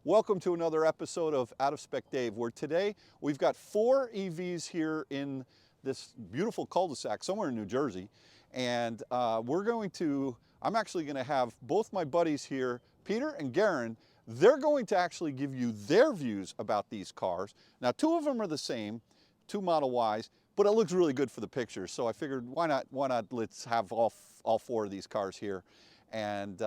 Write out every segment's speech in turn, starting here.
Welcome to another episode of Out of Spec Dave, where today we've got 4 EVs here in this beautiful cul-de-sac somewhere in New Jersey. And I'm actually going to have both my buddies here, Peter and Gehren. They're going to actually give you their views about these cars. Now, 2 of them are the same, 2 Model Ys, but it looks really good for the pictures. So I figured, why not let's have all 4 of these cars here. And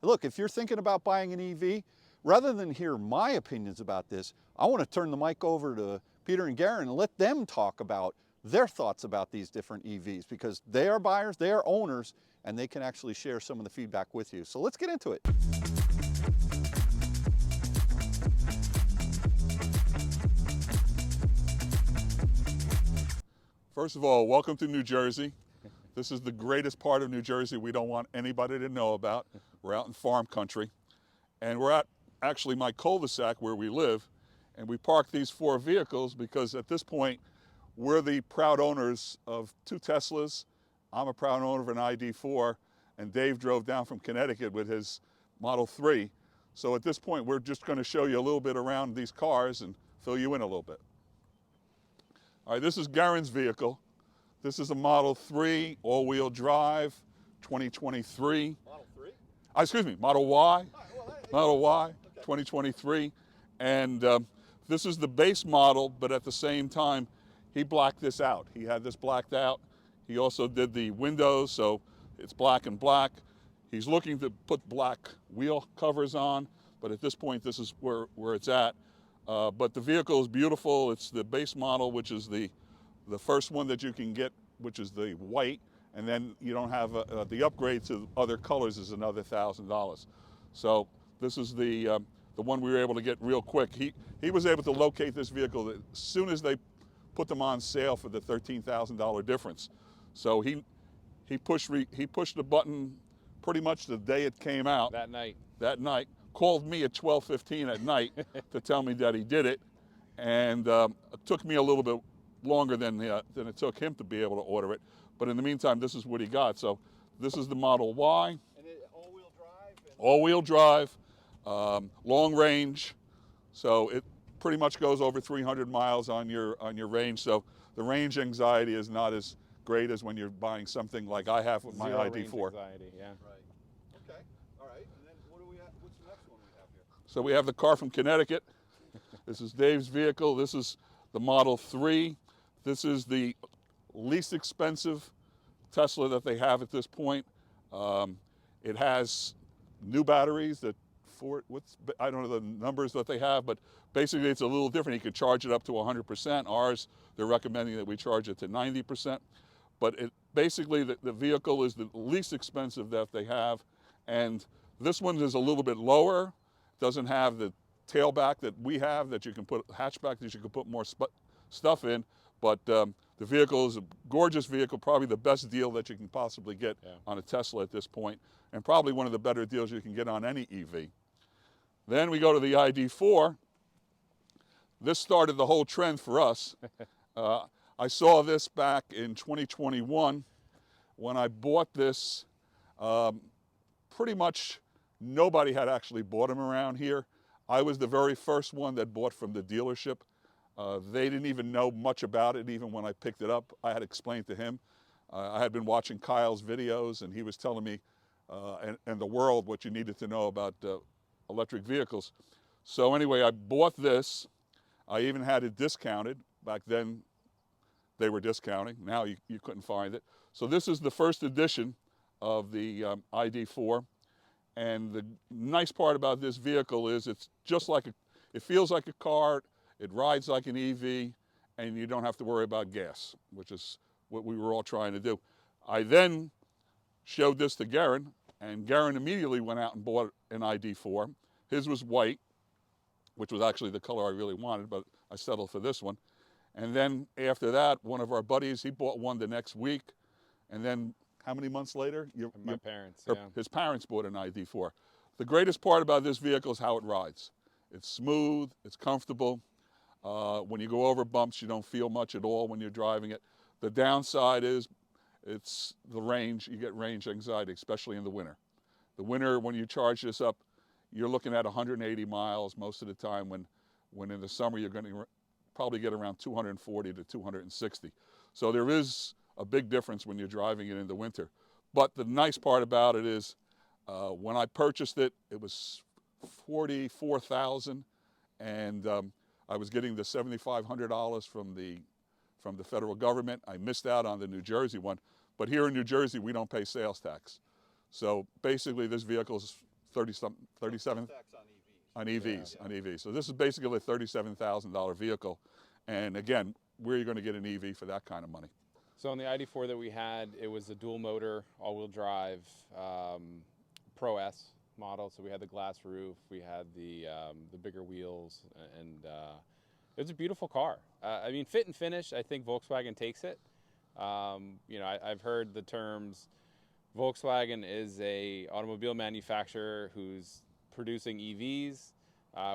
look, if you're thinking about buying an EV, rather than hear my opinions about this, I want to turn the mic over to Peter and Gehren and let them talk about their thoughts about these different EVs, because they are buyers, they are owners, and they can actually share some of the feedback with you. So let's get into it. First of all, welcome to New Jersey. This is the greatest part of New Jersey we don't want anybody to know about. We're out in farm country, and we're at actually my cul-de-sac where we live, and we parked these 4 vehicles because at this point we're the proud owners of 2 Teslas. I'm a proud owner of an ID.4, and Dave drove down from Connecticut with his Model 3. So at this point we're just going to show you a little bit around these cars and fill you in a little bit. All right, this is Geren's vehicle. This is a Model 3 all-wheel drive, 2023. Model 3? Excuse me, Model Y. Model Y, okay. 2023. And this is the base model, but at the same time, he blacked this out. He had this blacked out. He also did the windows, so it's black and black. He's looking to put black wheel covers on, but at this point, this is where it's at. But the vehicle is beautiful. It's the base model, which is the first one that you can get, which is the white, and then you don't have the upgrade to other colors is another $1,000. So this is the one we were able to get real quick. He was able to locate this vehicle as soon as they put them on sale for the $13,000 difference. So he pushed the button pretty much the day it came out. That night. That night. Called me at 12:15 at night to tell me that he did it, and it took me a little bit longer than it took him to be able to order it. But in the meantime, this is what he got. So this is the Model Y. And all-wheel drive? All-wheel drive, long range. So it pretty much goes over 300 miles on your range. So the range anxiety is not as great as when you're buying something like I have with my Zero ID.4. range anxiety, yeah. Right. Okay. All right. And then what do we have? What's the next one we have here? So we have the car from Connecticut. This is Dave's vehicle. This is the Model 3. This is the least expensive Tesla that they have at this point. It has new batteries I don't know the numbers that they have, but basically it's a little different. You can charge it up to 100%. Ours, they're recommending that we charge it to 90%. But basically the vehicle is the least expensive that they have. And this one is a little bit lower. Doesn't have the tailback that we have, that you can put, hatchback that you can put more stuff in. But the vehicle is a gorgeous vehicle, probably the best deal that you can possibly get on a Tesla at this point, and probably one of the better deals you can get on any EV. Then we go to the ID.4. This started the whole trend for us. I saw this back in 2021 when I bought this. Pretty much nobody had actually bought them around here. I was the very first one that bought from the dealership. They didn't even know much about it. Even when I picked it up, I had explained to him. I had been watching Kyle's videos, and he was telling me and the world what you needed to know about electric vehicles. So anyway, I bought this. I even had it discounted. Back then, they were discounting. Now you couldn't find it. So this is the first edition of the ID.4. And the nice part about this vehicle is it's just like it feels like a car. It rides like an EV, and you don't have to worry about gas, which is what we were all trying to do. I then showed this to Gehren, and Gehren immediately went out and bought an ID.4. His was white, which was actually the color I really wanted, but I settled for this one. And then after that, one of our buddies, he bought one the next week. And then how many months later? My parents, His parents bought an ID.4. The greatest part about this vehicle is how it rides. It's smooth, it's comfortable. When you go over bumps, you don't feel much at all when you're driving it. The downside is it's the range. You get range anxiety, especially in the winter. The winter, when you charge this up, you're looking at 180 miles most of the time, when in the summer you're going to probably get around 240 to 260. So there is a big difference when you're driving it in the winter. But the nice part about it is when I purchased it, it was $44,000, and I was getting the $7,500 from the federal government. I missed out on the New Jersey one, but here in New Jersey we don't pay sales tax. So basically this vehicle is 37 on EVs. So this is basically a $37,000 vehicle, and again, where are you going to get an EV for that kind of money? So on the ID.4 that we had, it was a dual motor, all-wheel drive, Pro S model. So we had the glass roof, we had the bigger wheels, and it was a beautiful car. I mean, fit and finish, I think Volkswagen takes it. You know, I've heard the terms, Volkswagen is a automobile manufacturer who's producing EVs,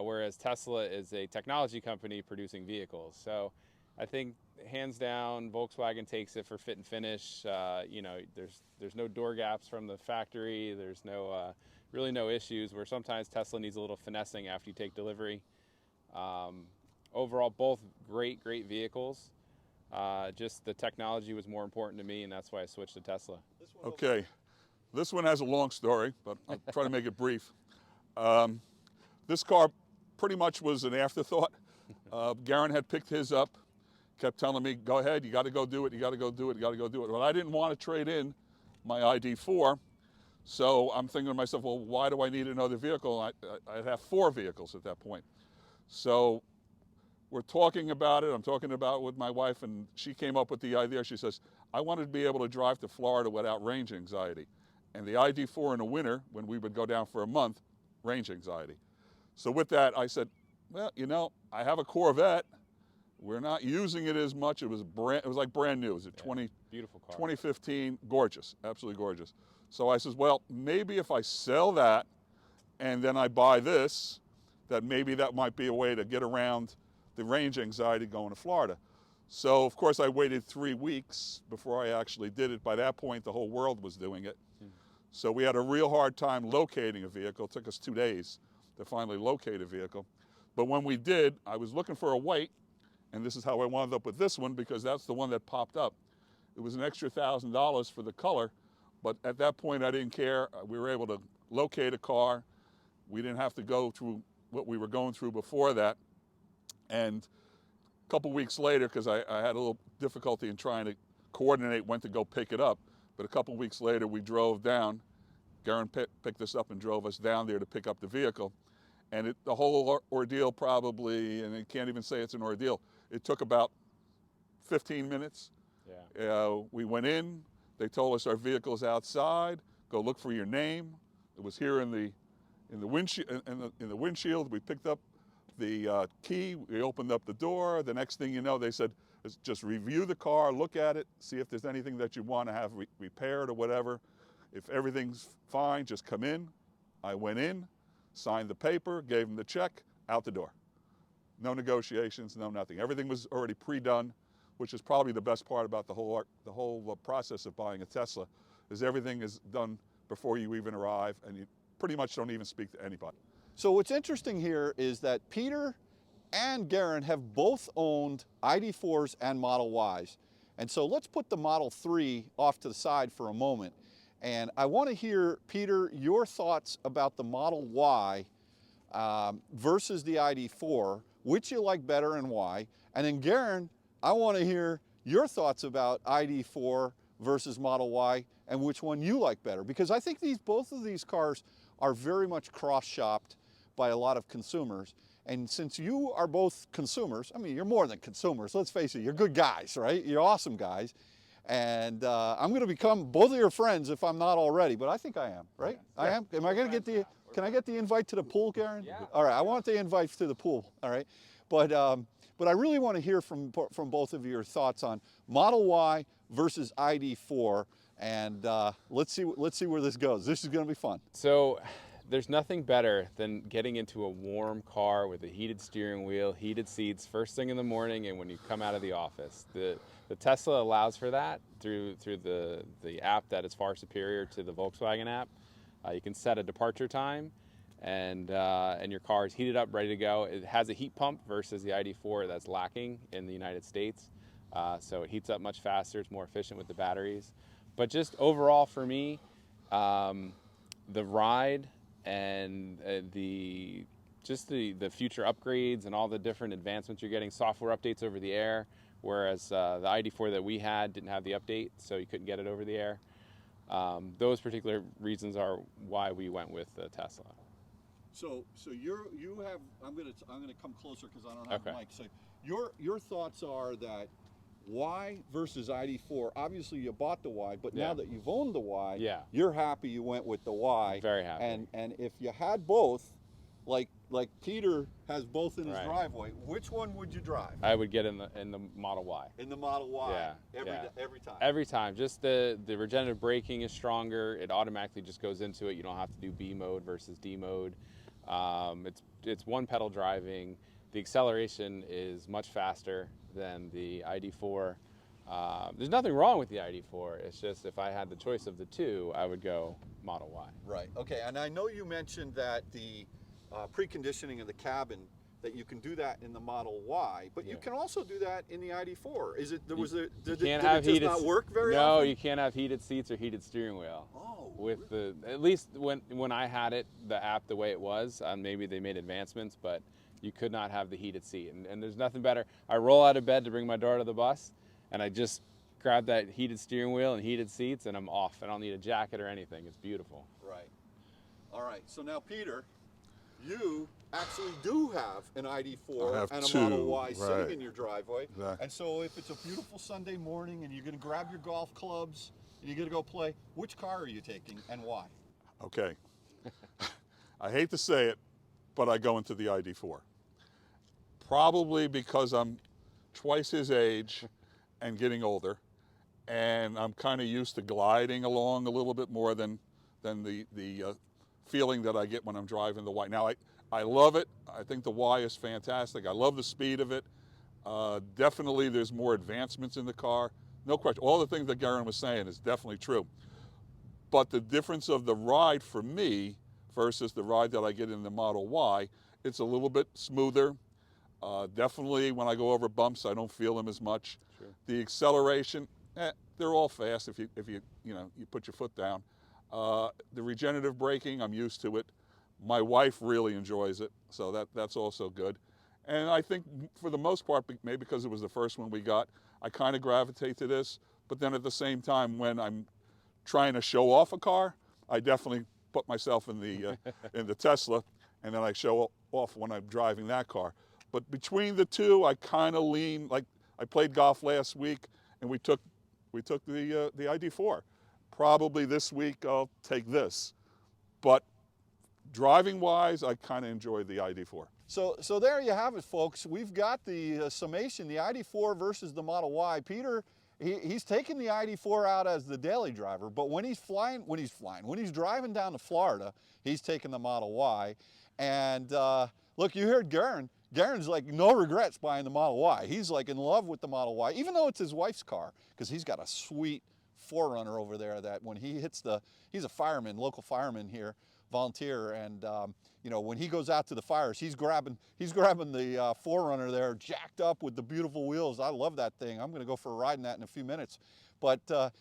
whereas Tesla is a technology company producing vehicles. So I think hands down, Volkswagen takes it for fit and finish. You know, there's no door gaps from the factory. There's no really no issues, where sometimes Tesla needs a little finessing after you take delivery. Overall, both great vehicles. Just the technology was more important to me, and that's why I switched to Tesla. Okay, this one has a long story, but I'll try to make it brief. This car pretty much was an afterthought. Gehren had picked his up, kept telling me, go ahead, you got to go do it, you got to go do it, you got to go do it. But I didn't want to trade in my ID.4, so I'm thinking to myself, well, why do I need another vehicle? I'd have 4 vehicles at that point. So we're talking about it, I'm talking about it with my wife, and she came up with the idea. She says, I wanted to be able to drive to Florida without range anxiety. And the ID.4 in the winter, when we would go down for a month, range anxiety. So with that, I said, well, you know, I have a Corvette. We're not using it as much. It was like brand new. It was a Beautiful car. 2015, gorgeous, absolutely gorgeous. So I says, well, maybe if I sell that and then I buy this, that maybe that might be a way to get around the range anxiety going to Florida. So of course I waited 3 weeks before I actually did it. By that point, the whole world was doing it. So we had a real hard time locating a vehicle. It took us 2 days to finally locate a vehicle. But when we did, I was looking for a white, and this is how I wound up with this one, because that's the one that popped up. It was an extra $1,000 for the color, but at that point I didn't care. We were able to locate a car. We didn't have to go through what we were going through before that. And a couple weeks later, because I had a little difficulty in trying to coordinate when to go pick it up, but a couple weeks later we drove down. Gehren picked us up and drove us down there to pick up the vehicle. And the whole ordeal probably, and I can't even say it's an ordeal, it took about 15 minutes. Yeah. We went in, they told us our vehicle's outside, go look for your name. It was here in the windshield. We picked up the key, we opened up the door. The next thing you know, they said, just review the car, look at it, see if there's anything that you want to have repaired or whatever. If everything's fine, just come in. I went in, signed the paper, gave them the check, out the door. No negotiations, no nothing. Everything was already pre-done, which is probably the best part about the whole process of buying a Tesla, is everything is done before you even arrive, and you pretty much don't even speak to anybody. So what's interesting here is that Peter and Gehren have both owned ID.4s and Model Ys. And so let's put the Model 3 off to the side for a moment. And I want to hear, Peter, your thoughts about the Model Y versus the ID.4, which you like better and why. And then Gehren, I want to hear your thoughts about ID.4 versus Model Y and which one you like better. Because I think both of these cars are very much cross-shopped by a lot of consumers. And since you are both consumers, I mean, you're more than consumers, let's face it, you're good guys, right? You're awesome guys. And I'm going to become both of your friends if I'm not already, but I think I am, right? Yeah. I am. Am I going to get can I get the invite to the pool, Gehren? Yeah. All right, I want the invite to the pool, all right? But I really want to hear from both of your thoughts on Model Y versus ID.4, and let's see where this goes. This is going to be fun. So there's nothing better than getting into a warm car with a heated steering wheel, heated seats, first thing in the morning and when you come out of the office. The Tesla allows for that through the app that is far superior to the Volkswagen app. You can set a departure time. and your car is heated up, ready to go. It has a heat pump versus the ID.4 that's lacking in the United States. So it heats up much faster. It's more efficient with the batteries. But just overall for me, the ride and the future upgrades and all the different advancements you're getting, software updates over the air, whereas the ID.4 that we had didn't have the update, so you couldn't get it over the air. Those particular reasons are why we went with the Tesla. So you have. I'm gonna come closer because I don't have Okay. a mic. So your thoughts are that Y versus ID.4. Obviously, you bought the Y, but now Yeah. that you've owned the Y, Yeah. you're happy you went with the Y. Very happy. And if you had both, like Peter has both in his Right. driveway, which one would you drive? I would get in the Model Y. In the Model Y. Yeah, yeah. Every time. Every time. Just the regenerative braking is stronger. It automatically just goes into it. You don't have to do B mode versus D mode. It's one pedal driving. The acceleration is much faster than the ID.4. There's nothing wrong with the ID.4. It's just if I had the choice of the two, I would go Model Y. Right. Okay. And I know you mentioned that the preconditioning of the cabin, that you can do that in the Model Y, but you Yeah. can also do that in the ID.4. Is it? Did You it can't just have heated not work very No, often? you can't have heated seats or heated steering wheel. Oh. With at least when I had it, the app the way it was, maybe they made advancements, but you could not have the heated seat. And there's nothing better. I roll out of bed to bring my daughter to the bus, and I just grab that heated steering wheel and heated seats, and I'm off. I don't need a jacket or anything. It's beautiful. Right. All right. So now, Peter, you actually do have an ID.4 I have and a two, Model Y sitting right. in your driveway. Exactly. And so if it's a beautiful Sunday morning and you're going to grab your golf clubs and you're going to go play, which car are you taking and why? Okay. I hate to say it, but I go into the ID.4. Probably because I'm twice his age and getting older, and I'm kind of used to gliding along a little bit more than the feeling that I get when I'm driving the Y. Now, I love it. I think the Y is fantastic. I love the speed of it. Definitely there's more advancements in the car. No question. All the things that Gehren was saying is definitely true. But the difference of the ride for me versus the ride that I get in the Model Y, it's a little bit smoother. Definitely when I go over bumps, I don't feel them as much. Sure. The acceleration, they're all fast if you put your foot down. The regenerative braking, I'm used to it. My wife really enjoys it, so that's also good. And I think for the most part, maybe because it was the first one we got, I kind of gravitate to this. But then at the same time, when I'm trying to show off a car, I definitely put myself in the Tesla, and then I show off when I'm driving that car. But between the two, I kind of lean. Like I played golf last week, and we took the ID.4. Probably this week I'll take this, but driving wise, I kind of enjoy the ID.4. So there you have it, folks. We've got the summation, the ID.4 versus the Model Y. Peter, he's taking the ID.4 out as the daily driver, but when he's driving down to Florida, he's taking the Model Y. And look, you heard Gehren. Geren's like no regrets buying the Model Y. He's like in love with the Model Y, even though it's his wife's car, because he's got a sweet 4Runner over there that when he hits he's a fireman, local fireman here, volunteer, and you know, when he goes out to the fires, he's grabbing the 4Runner there, jacked up with the beautiful wheels. I love that thing. I'm going to go for a ride in that in a few minutes. But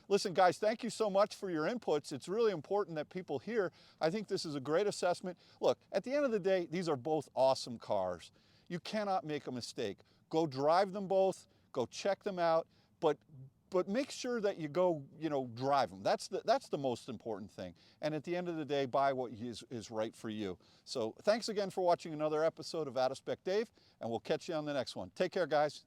listen, guys, thank you so much for your inputs. It's really important that people hear. I think this is a great assessment. Look, at the end of the day, these are both awesome cars. You cannot make a mistake. Go drive them both. Go check them out. But make sure that you go, drive them. That's the most important thing. And at the end of the day, buy what is right for you. So thanks again for watching another episode of Out of Spec Dave, and we'll catch you on the next one. Take care, guys.